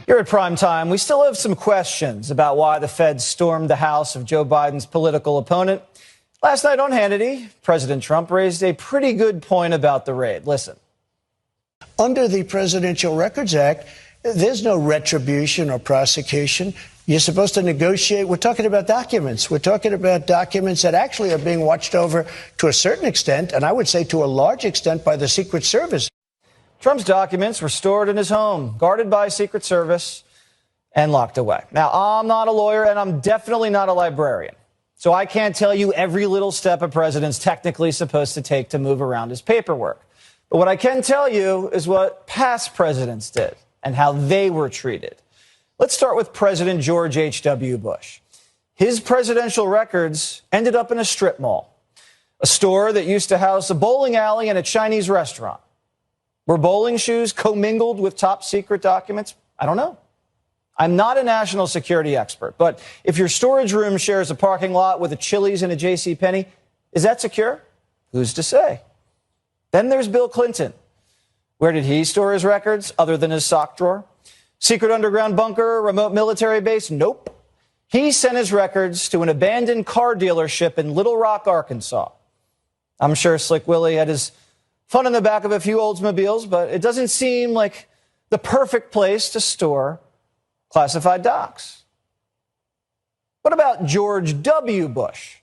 Here at Prime Time, we still have some questions about why the Fed stormed the house of Joe Biden's political opponent. Last night on Hannity, President Trump raised a pretty good point about the raid. Listen. Under the Presidential Records Act, there's no retribution or prosecution. You're supposed to negotiate. We're talking about documents. We're talking about documents that actually are being watched over to a certain extent, and I would say to a large extent, by the Secret Service. Trump's documents were stored in his home, guarded by Secret Service, and locked away. Now, I'm not a lawyer, and I'm definitely not a librarian, so I can't tell you every little step a president's technically supposed to take to move around his paperwork. But what I can tell you is what past presidents did and how they were treated. Let's start with President George H.W. Bush. His presidential records ended up in a strip mall, a store that used to house a bowling alley and a Chinese restaurant. Were bowling shoes commingled with top secret documents? I don't know. I'm not a national security expert, but if your storage room shares a parking lot with a Chili's and a JCPenney, is that secure? Who's to say? Then there's Bill Clinton. Where did he store his records other than his sock drawer? Secret underground bunker, remote military base? Nope. He sent his records to an abandoned car dealership in Little Rock, Arkansas. I'm sure Slick Willie had his fun in the back of a few Oldsmobiles, but it doesn't seem like the perfect place to store classified docs. What about George W. Bush?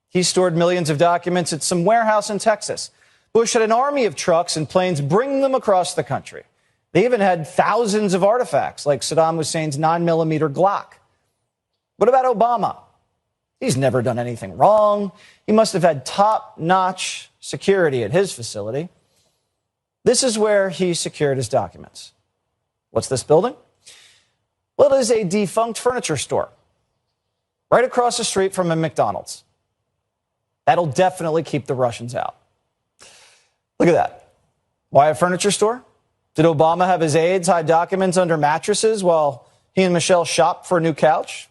He stored millions of documents at some warehouse in Texas. Bush had an army of trucks and planes bringing them across the country. They even had thousands of artifacts, like Saddam Hussein's 9mm Glock. What about Obama? He's never done anything wrong. He must have had top-notch security at his facility. This is where he secured his documents. What's this building? Well, it is a defunct furniture store right across the street from a McDonald's. That'll definitely keep the Russians out. Look at that. Why a furniture store? Did Obama have his aides hide documents under mattresses while he and Michelle shopped for a new couch?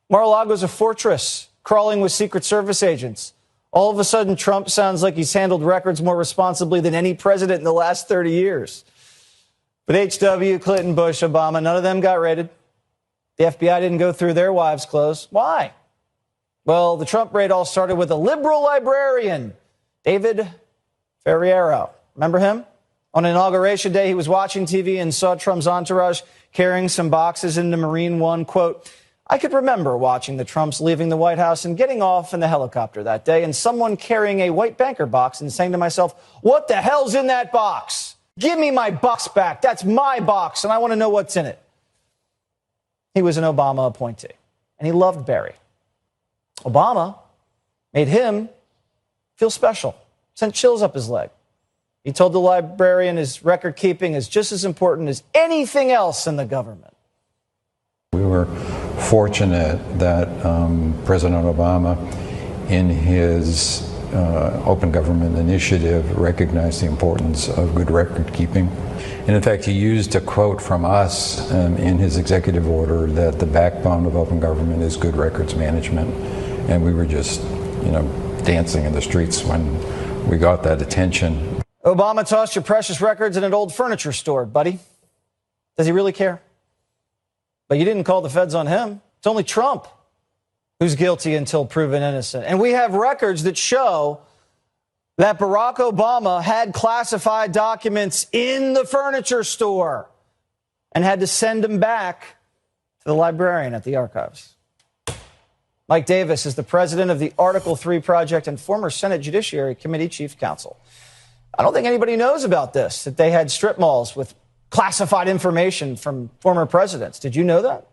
Mar-a-Lago is a fortress crawling with Secret Service agents. All of a sudden, Trump sounds like he's handled records more responsibly than any president in the last 30 years. But H.W., Clinton, Bush, Obama, none of them got raided. The FBI didn't go through their wives' clothes. Why? Well, the Trump raid all started with a liberal librarian, David Ferriero. Remember him? On Inauguration Day, he was watching TV and saw Trump's entourage carrying some boxes into Marine One. Quote, I could remember watching the Trumps leaving the White House and getting off in the helicopter that day and someone carrying a white banker box and saying to myself, what the hell's in that box? Give me my box back. That's my box, and I want to know what's in it. He was an Obama appointee, and he loved Barry. Obama made him feel special, sent chills up his leg. He told the librarian his record keeping is just as important as anything else in the government. We were fortunate that President Obama, in his Open Government Initiative, recognized the importance of good record keeping. And in fact, he used a quote from us in his executive order that the backbone of open government is good records management. And we were just, dancing in the streets when we got that attention. Obama tossed your precious records in an old furniture store, buddy. Does he really care? But you didn't call the feds on him. It's only Trump who's guilty until proven innocent. And we have records that show that Barack Obama had classified documents in the furniture store and had to send them back to the librarian at the archives. Mike Davis is the president of the Article 3 Project and former Senate Judiciary Committee chief counsel. I don't think anybody knows about this, that they had strip malls with classified information from former presidents. Did you know that?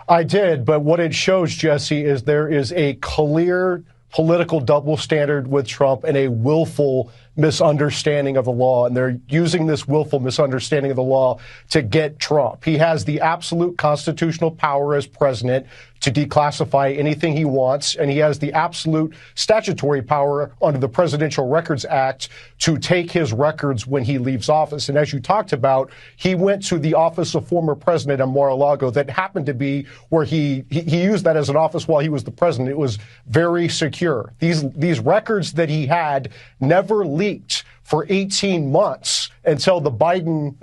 I did, but what it shows, Jesse, is there is a clear political double standard with Trump and a willful misunderstanding of the law. And they're using this willful misunderstanding of the law to get Trump. He has the absolute constitutional power as president to declassify anything he wants, and he has the absolute statutory power under the Presidential Records Act to take his records when he leaves office. And as you talked about, he went to the office of former president in Mar-a-Lago that happened to be where he used that as an office while he was the president. It was very secure. These records that he had never leaked for 18 months until the Biden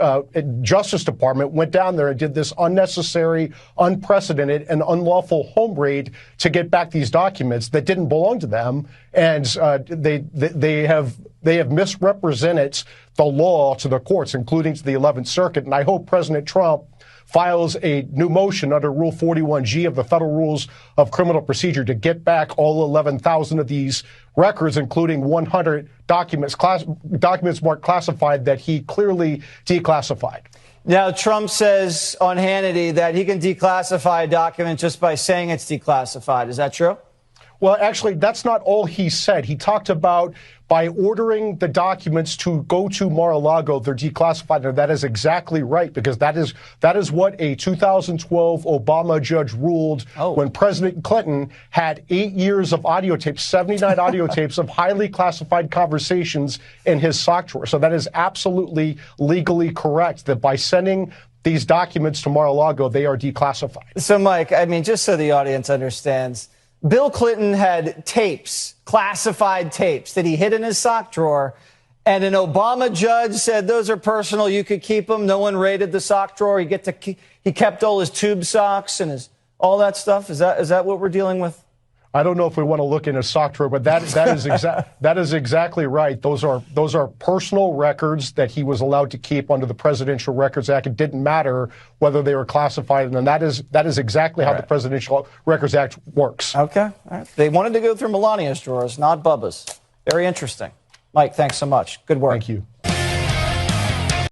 Justice Department went down there and did this unnecessary, unprecedented, and unlawful home raid to get back these documents that didn't belong to them. And they have misrepresented the law to the courts, including to the 11th Circuit. And I hope President Trump files a new motion under Rule 41G of the Federal Rules of Criminal Procedure to get back all 11,000 of these records, including 100 documents marked classified that he clearly declassified. Now, Trump says on Hannity that he can declassify a document just by saying it's declassified. Is that true? Well, actually, that's not all he said. He talked about by ordering the documents to go to Mar-a-Lago, they're declassified. And that is exactly right, because that is what a 2012 Obama judge ruled when President Clinton had 8 years of audio tapes, 79 audio tapes of highly classified conversations in his sock drawer. So that is absolutely legally correct that by sending these documents to Mar-a-Lago, they are declassified. So, Mike, I mean, just so the audience understands, Bill Clinton had tapes, classified tapes, that he hid in his sock drawer, and an Obama judge said those are personal, you could keep them. No one raided the sock drawer. He kept all his tube socks and all that stuff. Is that what we're dealing with? I don't know if we want to look in a sock drawer, but that is exactly right. Those are personal records that he was allowed to keep under the Presidential Records Act. It didn't matter whether they were classified, and that is exactly how the Presidential Records Act works. Okay. All right. They wanted to go through Melania's drawers, not Bubba's. Very interesting. Mike, thanks so much. Good work. Thank you.